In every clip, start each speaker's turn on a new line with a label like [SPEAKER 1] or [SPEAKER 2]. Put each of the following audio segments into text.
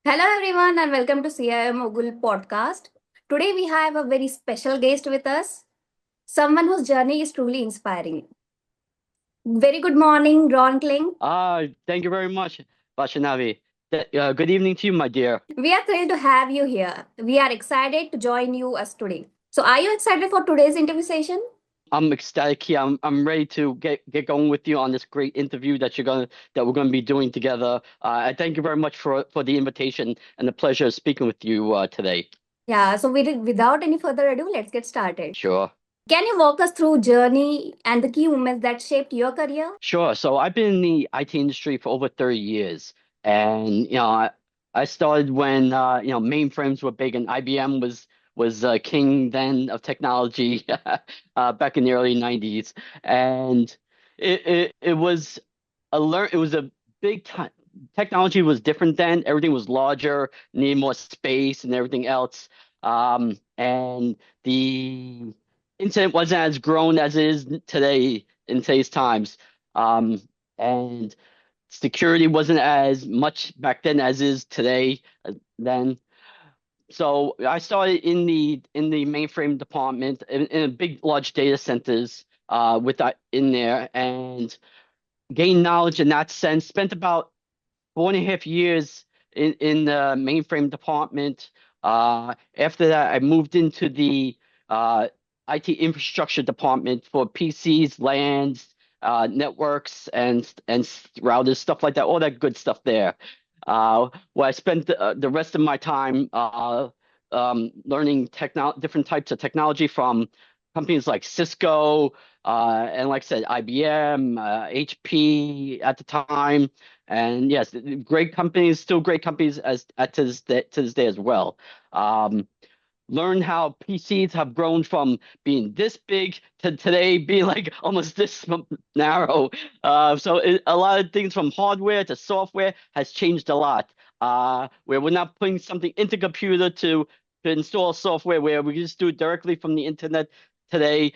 [SPEAKER 1] Hello, everyone, and welcome to CIO Mogul podcast. Today, we have a very special guest with us, someone whose journey is truly inspiring. Very good morning, Ron Klink.
[SPEAKER 2] Thank you very much, Vashanavi. Good evening to you, my dear.
[SPEAKER 1] We are thrilled to have you here. We are excited to join you us today. So, are you excited for today's interview session?
[SPEAKER 2] I'm ecstatic here. I'm ready to get going with you on this great interview that we're gonna be doing together. I thank you very much for the invitation and the pleasure of speaking with you today.
[SPEAKER 1] Yeah, so without any further ado, let's get started.
[SPEAKER 2] Sure.
[SPEAKER 1] Can you walk us through journey and the key moments that shaped your career?
[SPEAKER 2] Sure. So I've been in the IT industry for over 30 years. And I started when mainframes were big and IBM was king then of technology back in the early 90s. And it was it was a big time. Technology was different then. Everything was larger, needed more space and everything else. And the internet wasn't as grown as it is today in today's times. Um, and security wasn't as much back then as is today then. So I started in the mainframe department in a big large data centers with that in there and gained knowledge in that sense. Spent about 4.5 years in the mainframe department. After that, I moved into the IT infrastructure department for PCs, LANs, networks, and routers, stuff like that, all that good stuff there. Where I spent the rest of my time learning different types of technology from companies like Cisco, and like I said, IBM, HP at the time. And yes, great companies, still great companies as to this day as well. Um, Learn how PCs have grown from being this big to today being like almost this narrow. A lot of things from hardware to software has changed a lot. Where we're not putting something into computer to install software, where we just do it directly from the internet today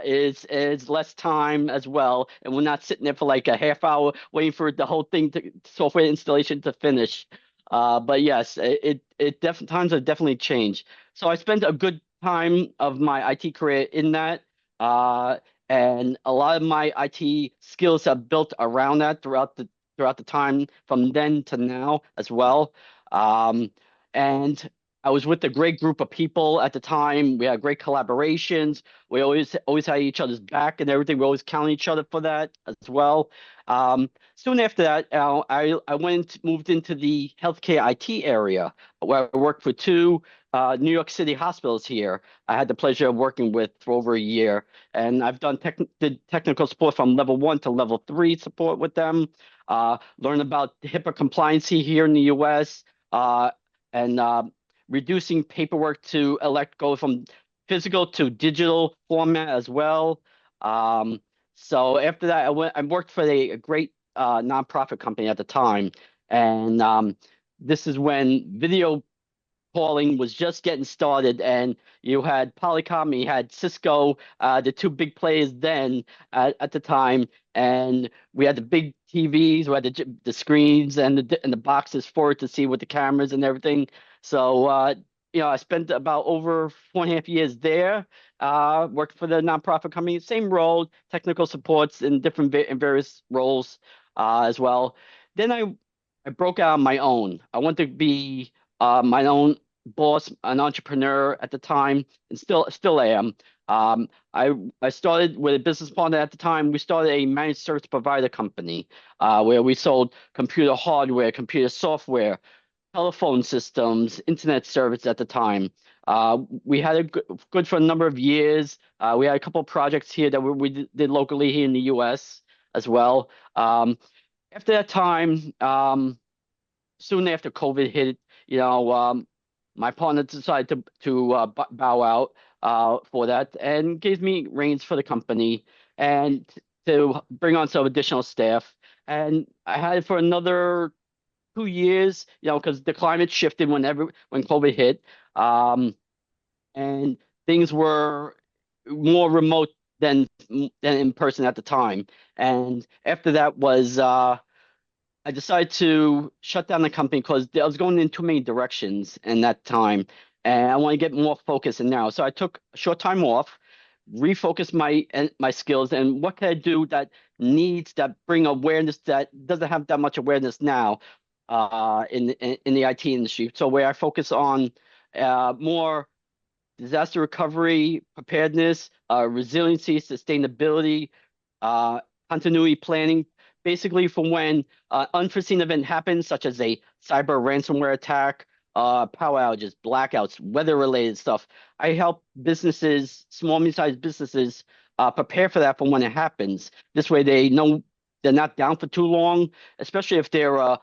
[SPEAKER 2] is less time as well, and we're not sitting there for like a half hour waiting for the whole thing to software installation to finish. But yes, times have definitely changed. So I spent a good time of my IT career in that, uh, and a lot of my IT skills have built around that throughout the time from then to now as well. And I was with a great group of people at the time. We had great collaborations. We always had each other's back and everything. We always counted each other for that as well. Soon after that, moved into the healthcare IT area where I worked for two New York City hospitals here. I had the pleasure of working with for over a year, and I've did technical support from level 1 to level 3 support with them. Learned about HIPAA compliance here in the U.S. And reducing paperwork to go from physical to digital format as well. So after that, I worked for a great nonprofit company at the time, and this is when video calling was just getting started, and you had Polycom, you had Cisco, the two big players then at the time, and we had the big TVs, we had the screens and the boxes for it to see with the cameras and everything. So I spent about over 4.5 years there, worked for the nonprofit company, same role, technical supports in various roles as well. Then I broke out on my own. I wanted to be my own boss, an entrepreneur at the time, and still am. I started with a business partner at the time. We started a managed service provider company where we sold computer hardware, computer software, telephone systems, internet service at the time. We had a good for a number of years. We had a couple of projects here that we did locally here in the U.S. as well. After that time, soon after COVID hit, my partner decided to bow out for that and gave me reins for the company and to bring on some additional staff. And I had it for another 2 years, because the climate shifted when COVID hit, and things were more remote than in person at the time. And after that was I decided to shut down the company because I was going in too many directions in that time, and I want to get more focused in now. So I took a short time off, refocused my skills, and what can I do that bring awareness that doesn't have that much awareness now, in the IT industry. So where I focus on more disaster recovery, preparedness, resiliency, sustainability, uh, continuity planning, basically for when unforeseen event happens, such as a cyber ransomware attack, power outages, blackouts, weather-related stuff. I help businesses, small, medium-sized businesses, prepare for that for when it happens. This way they know they're not down for too long, especially if they're a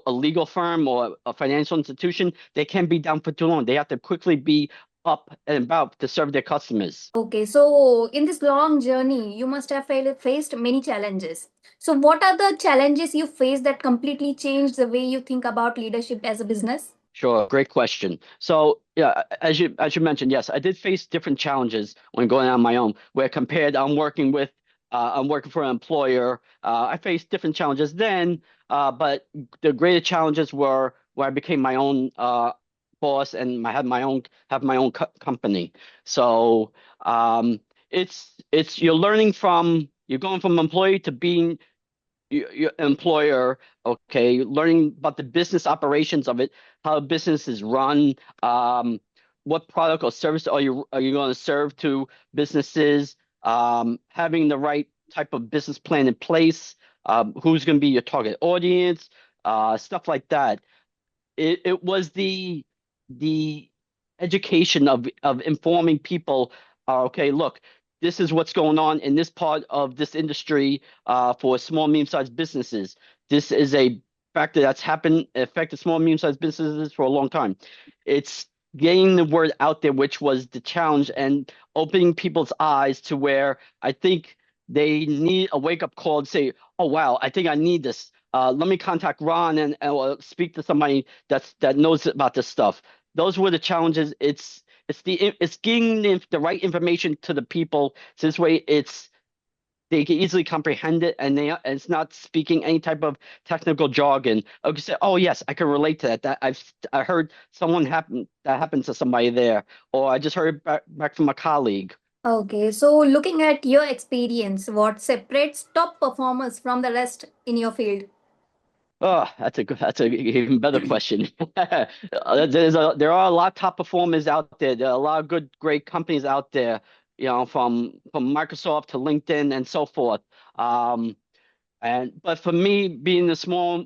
[SPEAKER 2] legal firm or a financial institution. They can't be down for too long. They have to quickly be up and about to serve their customers.
[SPEAKER 1] Okay, so in this long journey, you must have faced many challenges. So, what are the challenges you faced that completely changed the way you think about leadership as a business?
[SPEAKER 2] Sure, great question. So, yeah, as you mentioned, yes, I did face different challenges when going on my own. Where compared, I'm working for an employer. I faced different challenges then, but the greater challenges were where I became my own boss and I had my own co company. So, it's you're going from employee to being your employer, okay, learning about the business operations of it, how business is run, what product or service are you going to serve to businesses, having the right type of business plan in place, who's going to be your target audience, stuff like that. It was the education of informing people, okay, look, this is what's going on in this part of this industry, for small, medium-sized businesses. This is a factor that's happened affected small, medium-sized businesses for a long time. It's getting the word out there, which was the challenge, and opening people's eyes to where I think they need a wake-up call and say, oh wow, I think I need this. Let me contact Ron and speak to somebody that knows about this stuff. Those were the challenges. It's getting the right information to the people. So this way, they can easily comprehend it, and it's not speaking any type of technical jargon. I could say, oh yes, I can relate to that. I heard that happened to somebody there, or I just heard back from a colleague.
[SPEAKER 1] Okay, so looking at your experience, what separates top performers from the rest in your field?
[SPEAKER 2] Oh, that's a even better question. There are a lot of top performers out there. There are a lot of great companies out there, from Microsoft to LinkedIn and so forth. Um, but for me, being a small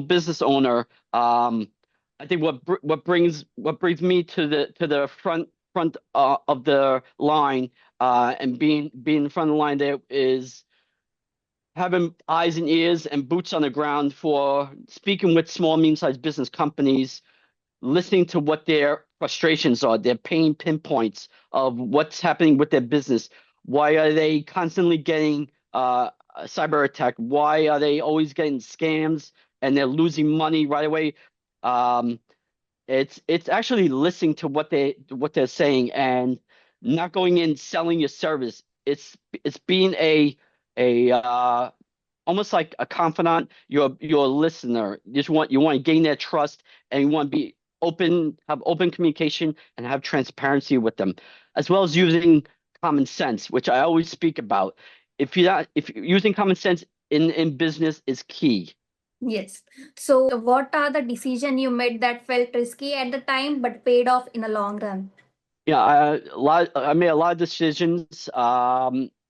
[SPEAKER 2] business owner, I think what brings me to the front of the line, and being in front of the line there is having eyes and ears and boots on the ground for speaking with small, medium-sized business companies, listening to what their frustrations are, their pain pinpoints of what's happening with their business. Why are they constantly getting a cyber attack? Why are they always getting scams and they're losing money right away? Um, it's actually listening to what they're saying and not going in selling your service. It's being a almost like a confidant. You're a listener. You want to gain their trust, and you want to be open, have open communication, and have transparency with them, as well as using common sense, which I always speak about. If you're using common sense in business is key.
[SPEAKER 1] Yes. So, what are the decisions you made that felt risky at the time but paid off in the long run?
[SPEAKER 2] Yeah, I made a lot of decisions.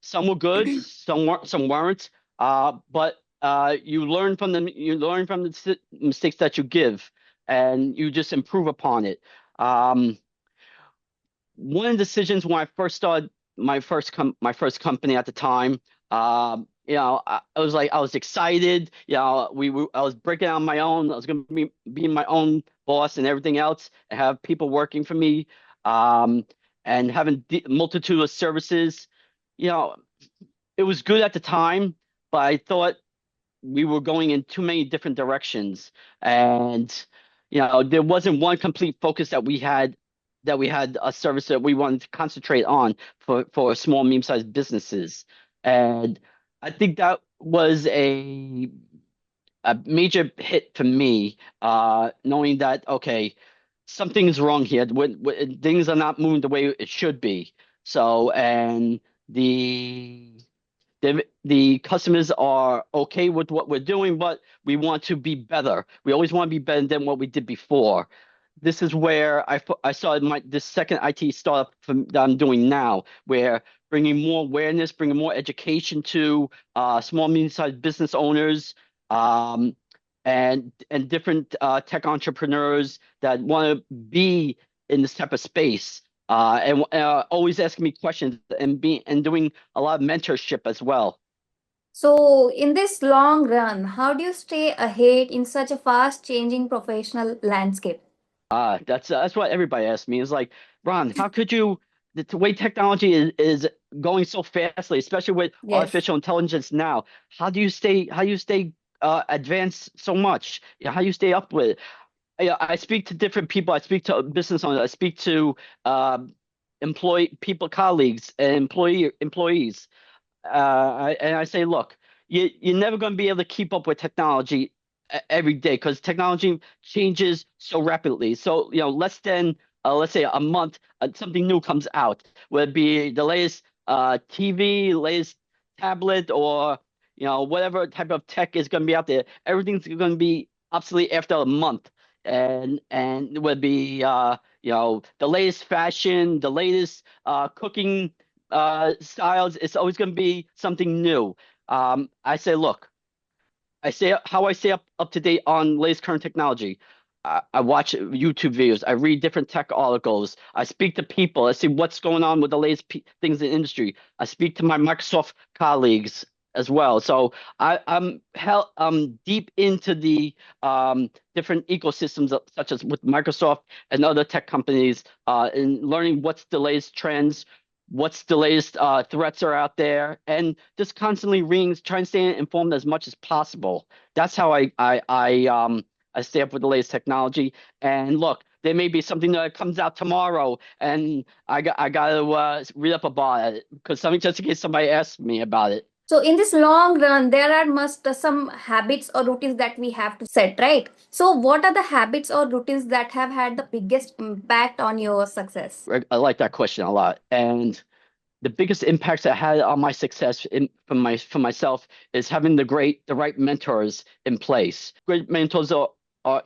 [SPEAKER 2] Some were good, some weren't. But you learn from the mistakes that you give, and you just improve upon it. Um, One of the decisions when I first started my first company at the time, I was excited. I was breaking out on my own. I was going to be being my own boss and everything else, and have people working for me, um, and having multitude of services. You know, it was good at the time, but I thought we were going in too many different directions, and there wasn't one complete focus that we had a service that we wanted to concentrate on for small medium-sized businesses. And I think that was a major hit for me, knowing that okay, something's wrong here. When things are not moving the way it should be. So, and the the customers are okay with what we're doing, but we want to be better. We always want to be better than what we did before. This is where I started my this second IT startup that I'm doing now, where bringing more awareness, bringing more education to small medium-sized business owners, um, and different tech entrepreneurs that want to be in this type of space, and always asking me questions and doing a lot of mentorship as well.
[SPEAKER 1] So, in this long run, how do you stay ahead in such a fast changing professional landscape?
[SPEAKER 2] That's what everybody asks me is like, Ron, how could you the way technology is going so fastly, especially with
[SPEAKER 1] Yes.
[SPEAKER 2] artificial intelligence now, how do you stay advanced so much? How do you stay up with it? I speak to different people, I speak to business owners, I speak to um employee people, colleagues and employees. And I say, look, you're never going to be able to keep up with technology every day because technology changes so rapidly. So, less than, let's say, a month, something new comes out, whether it be the latest TV, latest tablet, or, whatever type of tech is going to be out there. Everything's going to be obsolete after a month. And it would be, the latest fashion, the latest cooking styles. It's always going to be something new. I say, look, I say how I stay up to date on latest current technology. I watch YouTube videos. I read different tech articles. I speak to people. I see what's going on with the latest things in the industry. I speak to my Microsoft colleagues as well. So I'm deep into the different ecosystems such as with Microsoft and other tech companies, in learning what's the latest trends, what's the latest threats are out there, and just constantly reading, trying to stay informed as much as possible. That's how I stay up with the latest technology. And look, there may be something that comes out tomorrow, and I got to read up about it because something just in case somebody asks me about it.
[SPEAKER 1] So, in this long run, there are must some habits or routines that we have to set, right? So, what are the habits or routines that have had the biggest impact on your success?
[SPEAKER 2] I like that question a lot, and the biggest impacts I had on my success for myself is having the right mentors in place. Great mentors that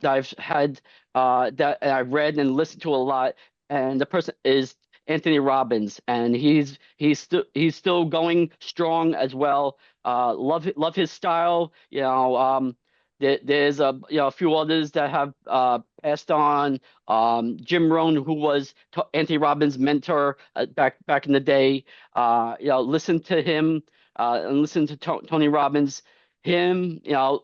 [SPEAKER 2] I've had, that I've read and listened to a lot, and the person is Anthony Robbins, and he's still going strong as well. Love his style. There's a few others that have passed on. Jim Rohn, who was Anthony Robbins' mentor back in the day. Listen to him, and listen to Tony Robbins. Him,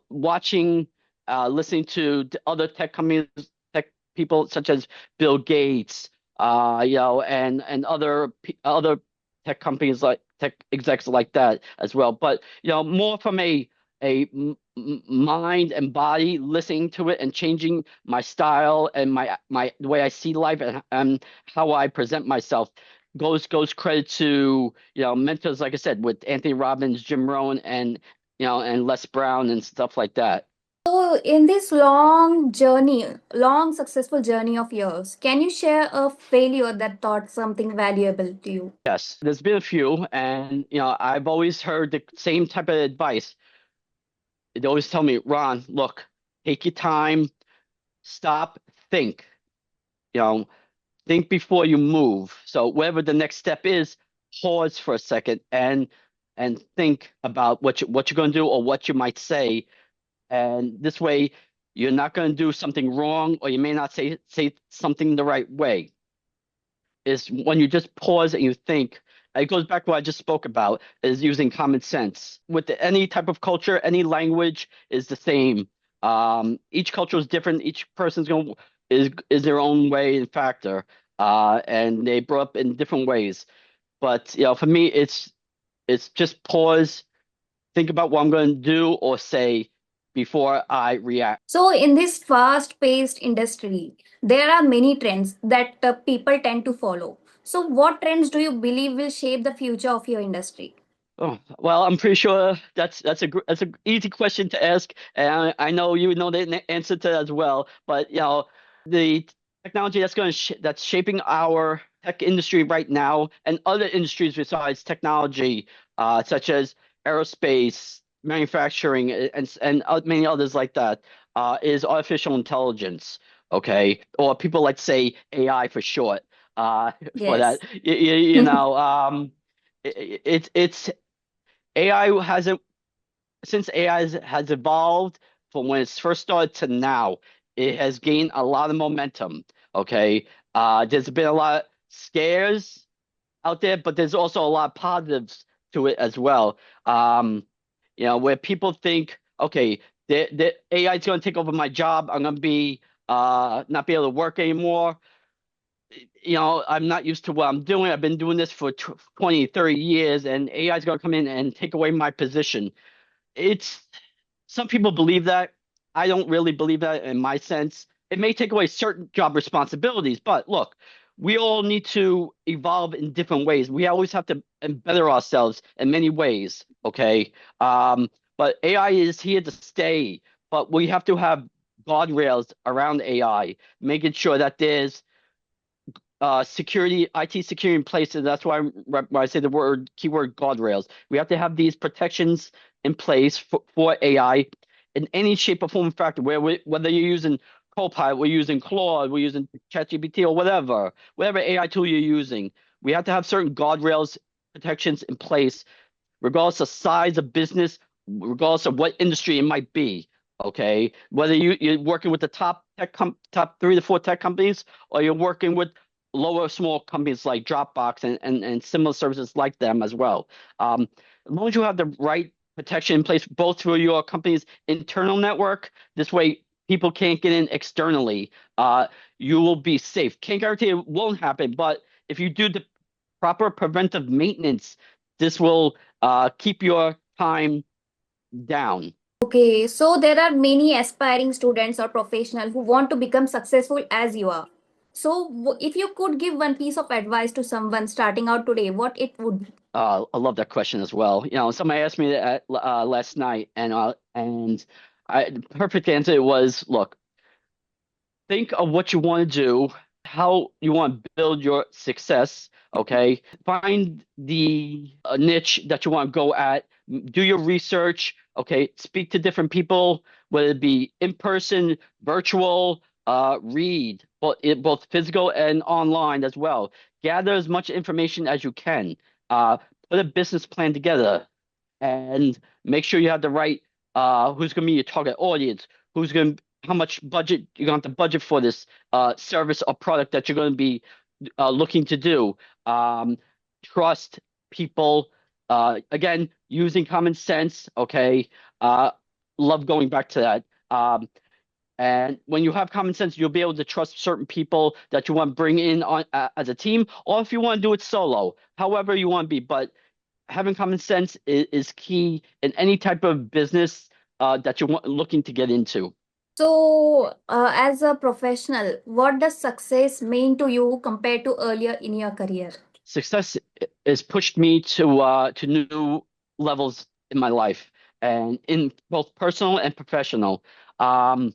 [SPEAKER 2] watching, listening to other tech companies, tech people such as Bill Gates, and other tech companies like tech execs like that as well. But more from a mind and body, listening to it and changing my style and my the way I see life, and how I present myself. Goes credit to mentors like I said with Anthony Robbins, Jim Rohn, and Les Brown and stuff like that.
[SPEAKER 1] So, in this long journey, long successful journey of yours, can you share a failure that taught something valuable to you?
[SPEAKER 2] Yes, there's been a few, and I've always heard the same type of advice. They always tell me, Ron, look, take your time, stop, think. You know, think before you move. So whatever the next step is, pause for a second and think about what you're going to do or what you might say. And this way, you're not going to do something wrong, or you may not say something the right way. Is when you just pause and you think. It goes back to what I just spoke about, is using common sense. With any type of culture, any language is the same. Each culture is different. Each person's going is their own way and factor, and they grow up in different ways. But for me, it's just pause, think about what I'm going to do or say before I react.
[SPEAKER 1] So, in this fast paced industry, there are many trends that people tend to follow. So, what trends do you believe will shape the future of your industry?
[SPEAKER 2] Oh, well, I'm pretty sure that's a easy question to ask, and I know you know the answer to that as well. But the technology that's shaping our tech industry right now, and other industries besides technology, such as aerospace, manufacturing, and many others like that, is artificial intelligence. Okay, or people like to say AI for short. For that,
[SPEAKER 1] Yes.
[SPEAKER 2] it's AI hasn't since AI has evolved from when it's first started to now, it has gained a lot of momentum. Okay. There's been a lot of scares out there, but there's also a lot of positives to it as well. Where people think, okay, the AI is going to take over my job. I'm going to be not be able to work anymore. I'm not used to what I'm doing. I've been doing this for 20, 30 years, and AI is going to come in and take away my position. It's Some people believe that. I don't really believe that in my sense. It may take away certain job responsibilities, but look, we all need to evolve in different ways. We always have to better ourselves in many ways, okay? But AI is here to stay, but we have to have guardrails around AI, making sure that there's security, IT security in place. And that's why when I say the keyword guardrails, we have to have these protections in place for AI in any shape or form factor, whether you're using Copilot, we're using Claude, we're using ChatGPT or whatever AI tool you're using. We have to have certain guardrails, protections in place regardless of size of business, regardless of what industry it might be. Okay, whether you're working with the top 3 to 4 tech companies, or you're working with lower small companies like Dropbox and similar services like them as well. As long as you have the right protection in place, both through your company's internal network, this way people can't get in externally. You will be safe. Can't guarantee it won't happen, but if you do the proper preventive maintenance, this will keep your time down.
[SPEAKER 1] Okay, so there are many aspiring students or professionals who want to become successful as you are. So, if you could give one piece of advice to someone starting out today, what it would be?
[SPEAKER 2] I love that question as well. Somebody asked me that last night, the perfect answer was, look, think of what you want to do, how you want to build your success. Okay. Find the niche that you want to go at, do your research. Okay. Speak to different people, whether it be in person, virtual, read, both physical and online as well. Gather as much information as you can. Put a business plan together and make sure you have the right who's going to be your target audience, who's going to how much budget you're going to have to budget for this service or product that you're going to be looking to do. Trust people. Again, using common sense. Okay. Uh, Love going back to that. And when you have common sense, you'll be able to trust certain people that you want to bring in on as a team, or if you want to do it solo, however you want to be. But having common sense is key in any type of business that you're looking to get into.
[SPEAKER 1] So, as a professional, what does success mean to you compared to earlier in your career?
[SPEAKER 2] Success has pushed me to new levels in my life, and in both personal and professional. Um,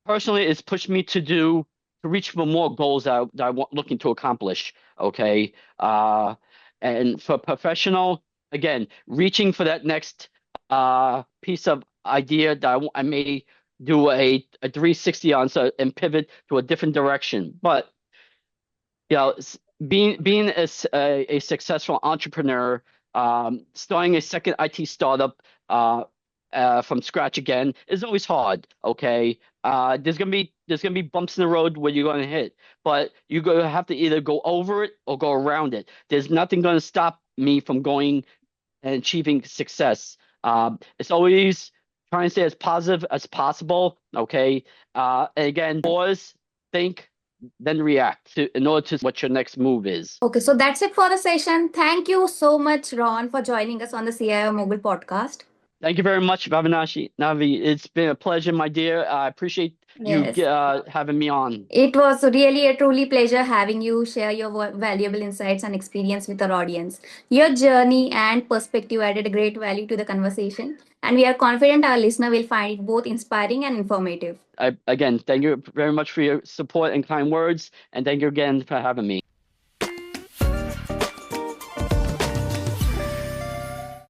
[SPEAKER 2] Personally, it's pushed me to reach for more goals that I want looking to accomplish. Okay, and for professional, again, reaching for that next piece of idea that I may do a 360 on, so and pivot to a different direction. But being a successful entrepreneur, starting a second IT startup from scratch again is always hard. Okay, there's gonna be bumps in the road where you're gonna hit, but you're gonna have to either go over it or go around it. There's nothing gonna stop me from going and achieving success. It's always trying to stay as positive as possible. Okay. And again, pause, think, then react in order to what your next move is.
[SPEAKER 1] Okay, so that's it for the session. Thank you so much, Ron, for joining us on the CIO Mogul podcast.
[SPEAKER 2] Thank you very much, Navi. It's been a pleasure, my dear. I appreciate you
[SPEAKER 1] Yes.
[SPEAKER 2] having me on.
[SPEAKER 1] It was really a truly pleasure having you share your valuable insights and experience with our audience. Your journey and perspective added great value to the conversation, and we are confident our listener will find it both inspiring and informative.
[SPEAKER 2] Again, thank you very much for your support and kind words, and thank you again for having me.